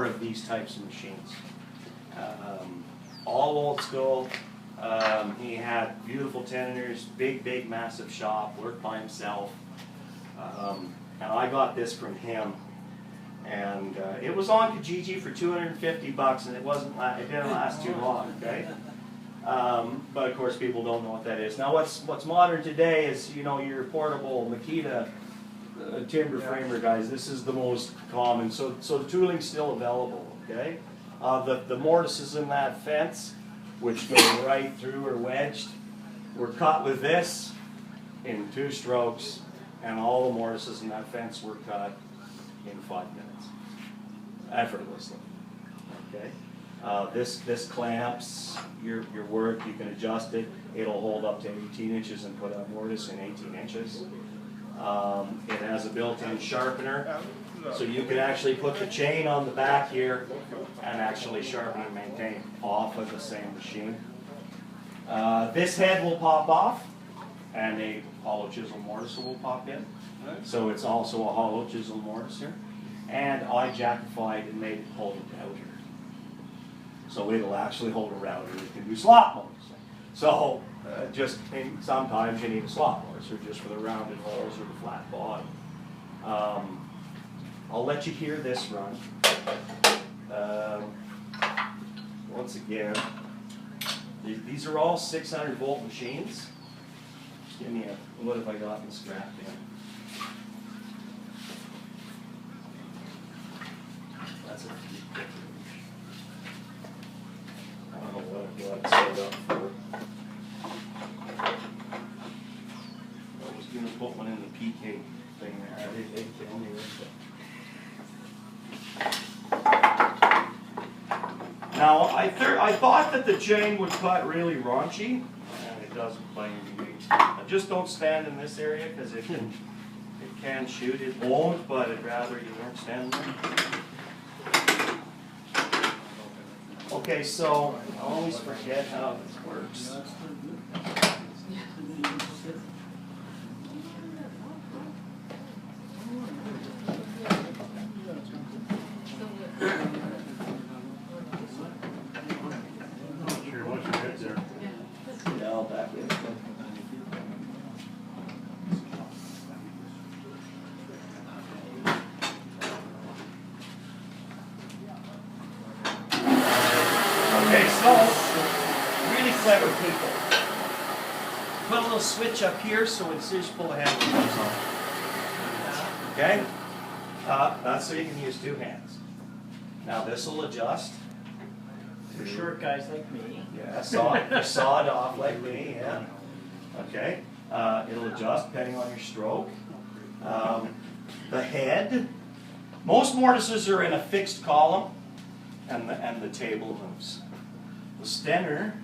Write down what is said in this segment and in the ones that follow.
more of these types of machines. All old school. He had beautiful tenders, big, massive shop, worked by himself. And I got this from him. And it was on Kijiji for $250, and it didn't last too long, okay? But of course, people don't know what that is. Now, what's modern today is, you know, your portable Makita timber framer guys. This is the most common. So the tooling's still available, okay? The mortises in that fence, which go right through or wedged, were cut with this in 2 strokes, and all the mortises in that fence were cut in 5 minutes, effortlessly. Okay, this clamps your work. You can adjust it. It'll hold up to 18 inches and put a mortise in 18 inches. It has a built-in sharpener, so you can actually put the chain on the back here and actually sharpen and maintain off of the same machine. This head will pop off, and a hollow chisel mortise will pop in. So it's also a hollow chisel mortise here. And I jackified and made it hold a router. So it'll actually hold a router. It can do slot mortising. So sometimes you need a slot mortise, or just for the rounded holes or the flat bottom. I'll let you hear this run. Once again, these are all 600 volt machines. Give me what have I got in strapped in? That's a few different. I don't know what it's set up for. I was going to put one in the PK thing there. I didn't tell me this. Now, I thought that the chain would cut really raunchy, and it doesn't by any means. Just don't stand in this area because it can shoot. It won't, but I'd rather you weren't standing there. Okay, so I always forget how this works. Clever people. Put a little switch up here so when you pull the handle comes on. Okay? That's so you can use 2 hands. Now this will adjust. For short guys like me. Yeah, sawed off like me, yeah. Okay. It'll adjust depending on your stroke. The head. Most mortises are in a fixed column, and the table moves. The Stenner,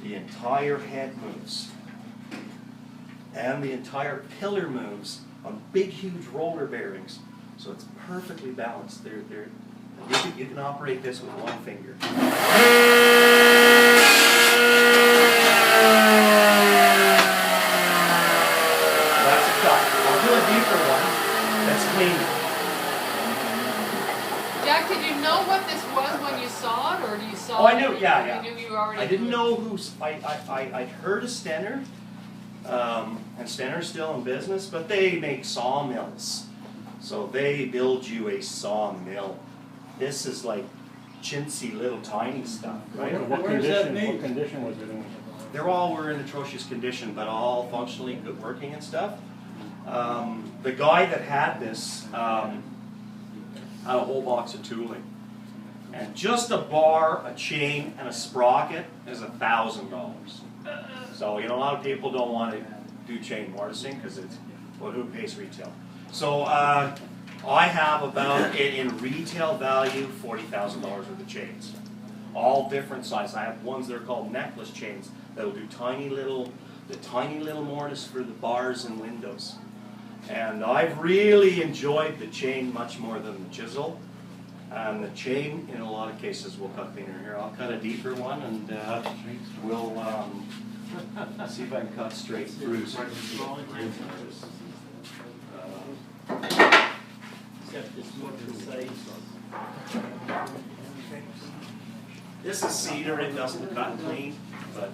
the entire head moves, and the entire pillar moves on big, huge roller bearings, so it's perfectly balanced. You can operate this with 1 finger. That's a cut. I'll do a deeper one that's cleaner. Jack, did you know what this was when you saw it, or do you saw it? Oh, I knew, yeah. You knew you already I didn't knew know who's. I'd heard of Stenner, and Stenner's still in business, but they make sawmills. So they build you a sawmill. This is like chintzy little tiny stuff, right? What condition was it in? They all were in atrocious condition, but all functionally good working and stuff. The guy that had this had a whole box of tooling. And just a bar, a chain, and a sprocket is $1,000. So, you know, a lot of people don't want to do chain mortising because it's, well, who pays retail? So, I have about, in retail value, $40,000 worth of chains. All different sizes. I have ones that are called necklace chains that will do tiny little mortise for the bars and windows. And I've really enjoyed the chain much more than the chisel. And the chain, in a lot of cases, will cut cleaner. Here, I'll cut a deeper one, and we'll see if I can cut straight through. So Except this one is safe. This is cedar, it doesn't cut clean, but.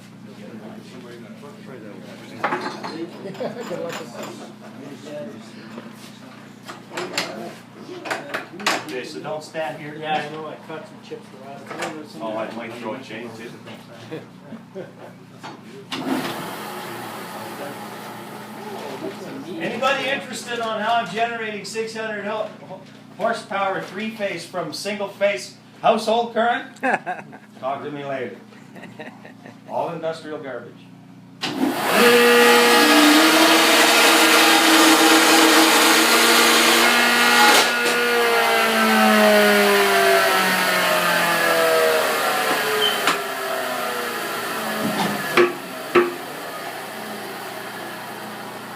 Okay, so don't stand here. Yeah, I know, I caught some chips around. Oh, I might throw a chain too. Anybody interested on how I'm generating 600 horsepower three-phase from single-phase household current? Talk to me later. All industrial garbage.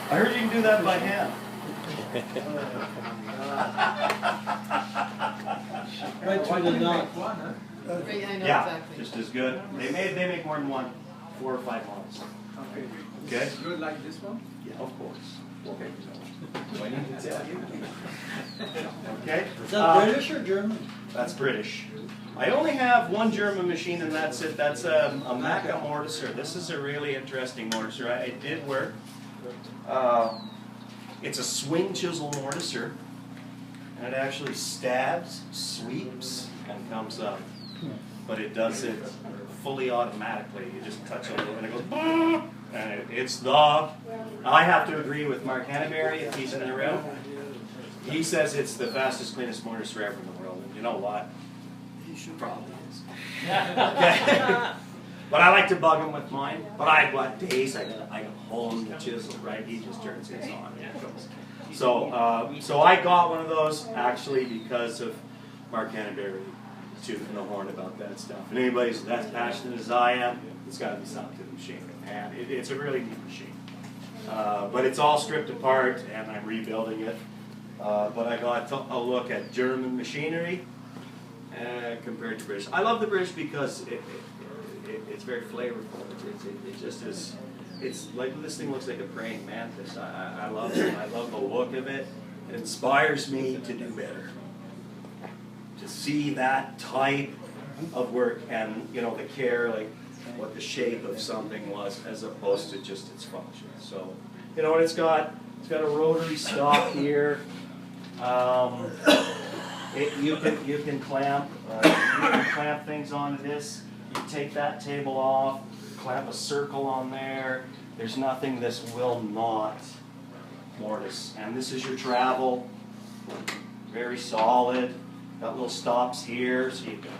I heard you can do that by hand. Right through the knot. Right, I know Yeah, exactly. just as good. They make more than one, 4 or 5 months. Okay. Okay? Good like this one? Yeah, of course. Okay. Do I need to tell you? Okay? Is that British or German? That's British. I only have one German machine and that's it. That's a Maca mortiser. This is a really interesting mortiser. It did work. It's a swing chisel mortiser. And it actually stabs, sweeps, and comes up. But it does it fully automatically. You just touch it and it goes, "Bah!" And it's the. I have to agree with Mark Hannaberry if he's in the room. He says it's the fastest, cleanest mortiser ever in the world. And you know what? He should probably is. Okay. But I like to bug him with mine. But I've got days I can hone the chisel, right? He just turns his on and it goes. So I got one of those actually because of Mark Hannaberry tooting the horn about that stuff. And anybody's as passionate as I am, it's got to be something to the machine. And it's a really neat machine. But it's all stripped apart and I'm rebuilding it. But I got a look at German machinery compared to British. I love the British because it's very flavorful. It just is. It's like this thing looks like a praying mantis. I love it. I love the look of it. It inspires me to do better. To see that type of work and the care, like what the shape of something was, as opposed to just its function. So and it's got a rotary stop here. You can clamp things onto this. You take that table off, clamp a circle on there. There's nothing this will not mortise. And this is your travel. Very solid. Got little stops here so you can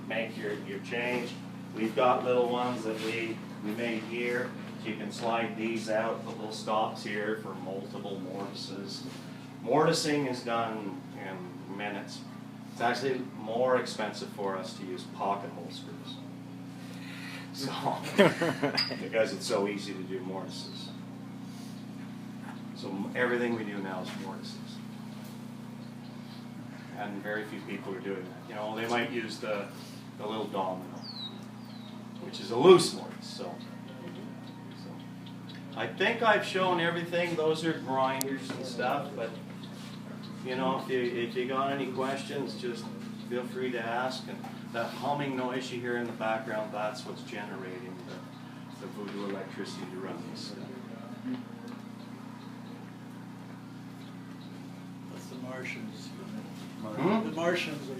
make your change. We've got little ones that we made here. So you can slide these out, put little stops here for multiple mortises. Mortising is done in minutes. It's actually more expensive for us to use pocket hole screws. So, because it's so easy to do mortises. So everything we do now is mortises. And very few people are doing that. They might use the little domino, which is a loose mortise. So I think I've shown everything. Those are grinders and stuff, but if you got any questions, just feel free to ask. And that humming noise you hear in the background, that's what's generating the voodoo electricity to run this stuff. That's the Martians. Hmm? The Martians are